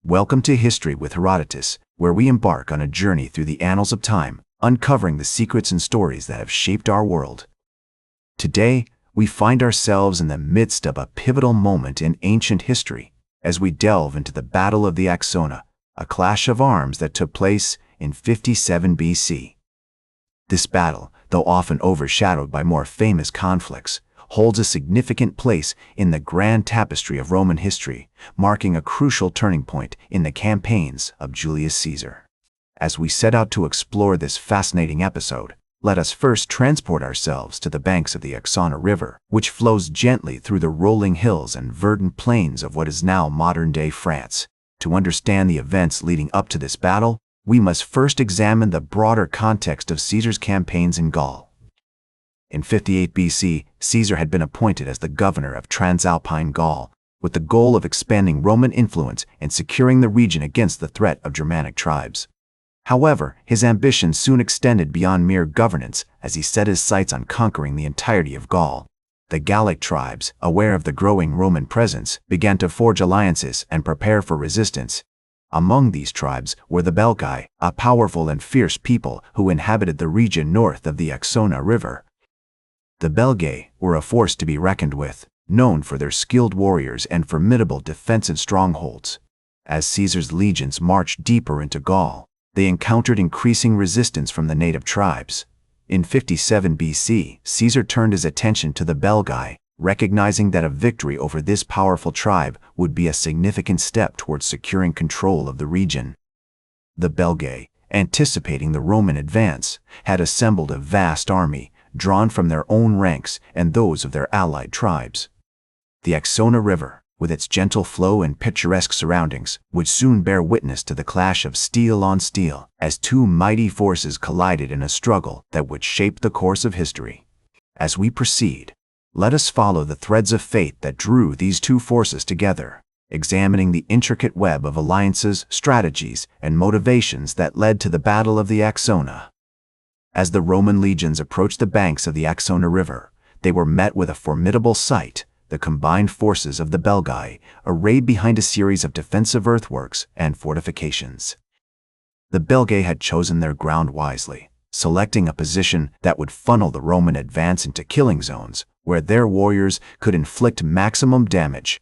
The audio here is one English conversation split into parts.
Welcome to History with Herodotus, where we embark on a journey through the annals of time, uncovering the secrets and stories that have shaped our world. Today, we find ourselves in the midst of a pivotal moment in ancient history as we delve into the Battle of the Axona, a clash of arms that took place in 57 BC. This battle, though often overshadowed by more famous conflicts, holds a significant place in the grand tapestry of Roman history, marking a crucial turning point in the campaigns of Julius Caesar. As we set out to explore this fascinating episode, let us first transport ourselves to the banks of the Axona River, which flows gently through the rolling hills and verdant plains of what is now modern-day France. To understand the events leading up to this battle, we must first examine the broader context of Caesar's campaigns in Gaul. In 58 BC, Caesar had been appointed as the governor of Transalpine Gaul, with the goal of expanding Roman influence and securing the region against the threat of Germanic tribes. However, his ambition soon extended beyond mere governance as he set his sights on conquering the entirety of Gaul. The Gallic tribes, aware of the growing Roman presence, began to forge alliances and prepare for resistance. Among these tribes were the Belgae, a powerful and fierce people who inhabited the region north of the Axona River. The Belgae were a force to be reckoned with, known for their skilled warriors and formidable defensive strongholds. As Caesar's legions marched deeper into Gaul, they encountered increasing resistance from the native tribes. In 57 BC, Caesar turned his attention to the Belgae, recognizing that a victory over this powerful tribe would be a significant step towards securing control of the region. The Belgae, anticipating the Roman advance, had assembled a vast army, drawn from their own ranks and those of their allied tribes. The Axona River, with its gentle flow and picturesque surroundings, would soon bear witness to the clash of steel on steel as two mighty forces collided in a struggle that would shape the course of history. As we proceed, let us follow the threads of fate that drew these two forces together, examining the intricate web of alliances, strategies, and motivations that led to the Battle of the Axona. As the Roman legions approached the banks of the Axona River, they were met with a formidable sight: the combined forces of the Belgae, arrayed behind a series of defensive earthworks and fortifications. The Belgae had chosen their ground wisely, selecting a position that would funnel the Roman advance into killing zones, where their warriors could inflict maximum damage.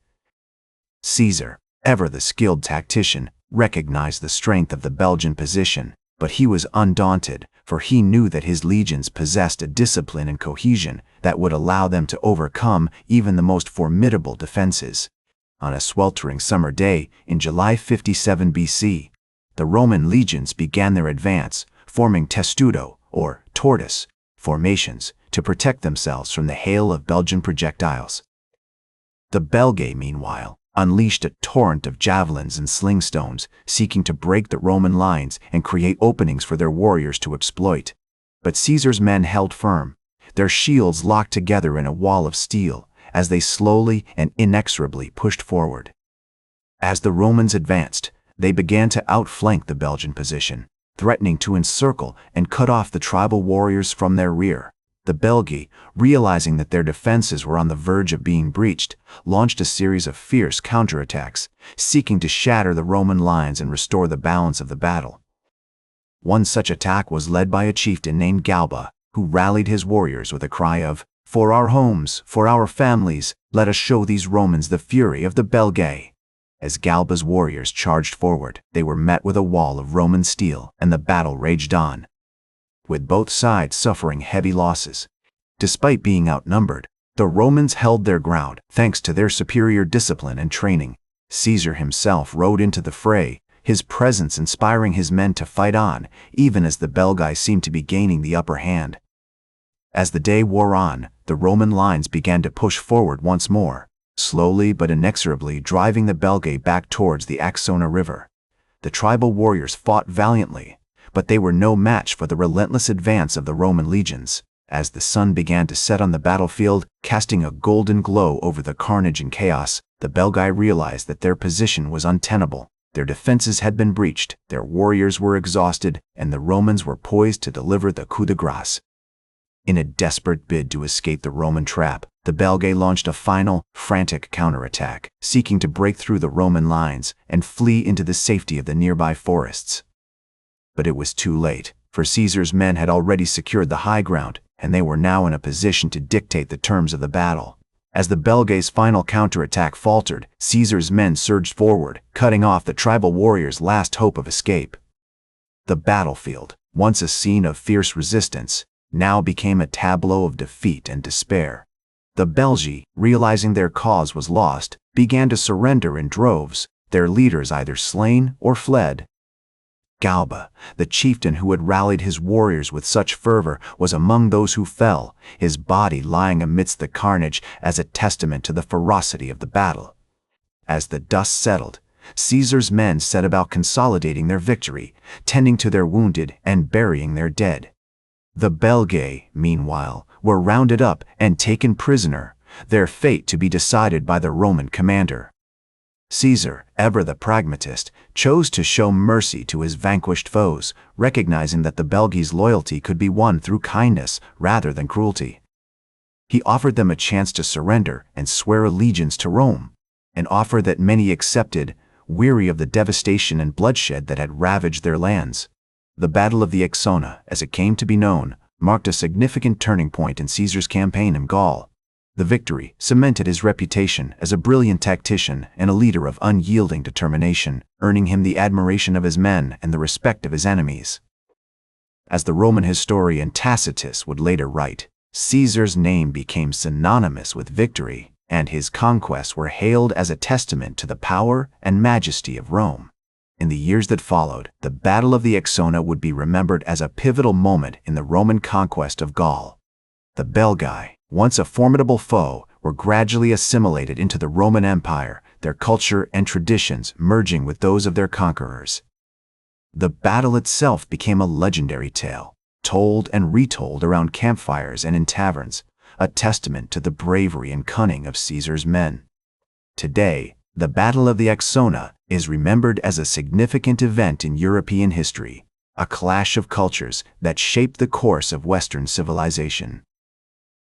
Caesar, ever the skilled tactician, recognized the strength of the Belgian position, but he was undaunted, for he knew that his legions possessed a discipline and cohesion that would allow them to overcome even the most formidable defenses. On a sweltering summer day in July 57 BC, the Roman legions began their advance, forming testudo, or tortoise, formations to protect themselves from the hail of Belgian projectiles. The Belgae, meanwhile, unleashed a torrent of javelins and sling stones, seeking to break the Roman lines and create openings for their warriors to exploit. But Caesar's men held firm, their shields locked together in a wall of steel, as they slowly and inexorably pushed forward. As the Romans advanced, they began to outflank the Belgian position, threatening to encircle and cut off the tribal warriors from their rear. The Belgae, realizing that their defenses were on the verge of being breached, launched a series of fierce counterattacks, seeking to shatter the Roman lines and restore the balance of the battle. One such attack was led by a chieftain named Gaul, who rallied his warriors with a cry of, "For our homes, for our families, let us show these Romans the fury of the Belgae." As Galba's warriors charged forward, they were met with a wall of Roman steel, and the battle raged on, with both sides suffering heavy losses. Despite being outnumbered, the Romans held their ground thanks to their superior discipline and training. Caesar himself rode into the fray, his presence inspiring his men to fight on, even as the Belgae seemed to be gaining the upper hand. As the day wore on, the Roman lines began to push forward once more, slowly but inexorably driving the Belgae back towards the Axona River. The tribal warriors fought valiantly, but they were no match for the relentless advance of the Roman legions. As the sun began to set on the battlefield, casting a golden glow over the carnage and chaos, the Belgae realized that their position was untenable. Their defenses had been breached, their warriors were exhausted, and the Romans were poised to deliver the coup de grace. In a desperate bid to escape the Roman trap, the Belgae launched a final, frantic counterattack, seeking to break through the Roman lines and flee into the safety of the nearby forests. But it was too late, for Caesar's men had already secured the high ground, and they were now in a position to dictate the terms of the battle. As the Belgae's final counterattack faltered, Caesar's men surged forward, cutting off the tribal warriors' last hope of escape. The battlefield, once a scene of fierce resistance, now became a tableau of defeat and despair. The Belgae, realizing their cause was lost, began to surrender in droves, their leaders either slain or fled. Galba, the chieftain who had rallied his warriors with such fervor, was among those who fell, his body lying amidst the carnage as a testament to the ferocity of the battle. As the dust settled, Caesar's men set about consolidating their victory, tending to their wounded and burying their dead. The Belgae, meanwhile, were rounded up and taken prisoner, their fate to be decided by the Roman commander. Caesar, ever the pragmatist, chose to show mercy to his vanquished foes, recognizing that the Belgae's loyalty could be won through kindness rather than cruelty. He offered them a chance to surrender and swear allegiance to Rome, an offer that many accepted, weary of the devastation and bloodshed that had ravaged their lands. The Battle of the Axona, as it came to be known, marked a significant turning point in Caesar's campaign in Gaul. The victory cemented his reputation as a brilliant tactician and a leader of unyielding determination, earning him the admiration of his men and the respect of his enemies. As the Roman historian Tacitus would later write, Caesar's name became synonymous with victory, and his conquests were hailed as a testament to the power and majesty of Rome. In the years that followed, the Battle of the Axona would be remembered as a pivotal moment in the Roman conquest of Gaul. The Belgae, once a formidable foe, were gradually assimilated into the Roman Empire, their culture and traditions merging with those of their conquerors. The battle itself became a legendary tale, told and retold around campfires and in taverns, a testament to the bravery and cunning of Caesar's men. Today, the Battle of the Axona is remembered as a significant event in European history, a clash of cultures that shaped the course of Western civilization.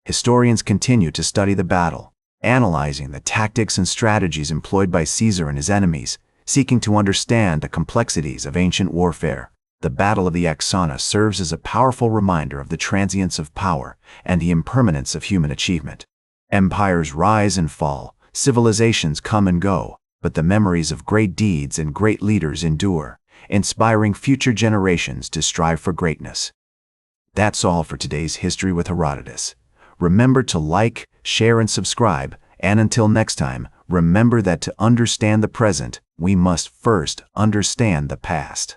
Historians continue to study the battle, analyzing the tactics and strategies employed by Caesar and his enemies, seeking to understand the complexities of ancient warfare. The Battle of the Axona serves as a powerful reminder of the transience of power and the impermanence of human achievement. Empires rise and fall, civilizations come and go, but the memories of great deeds and great leaders endure, inspiring future generations to strive for greatness. That's all for today's History with Herodotus. Remember to like, share, and subscribe, and until next time, remember that to understand the present, we must first understand the past.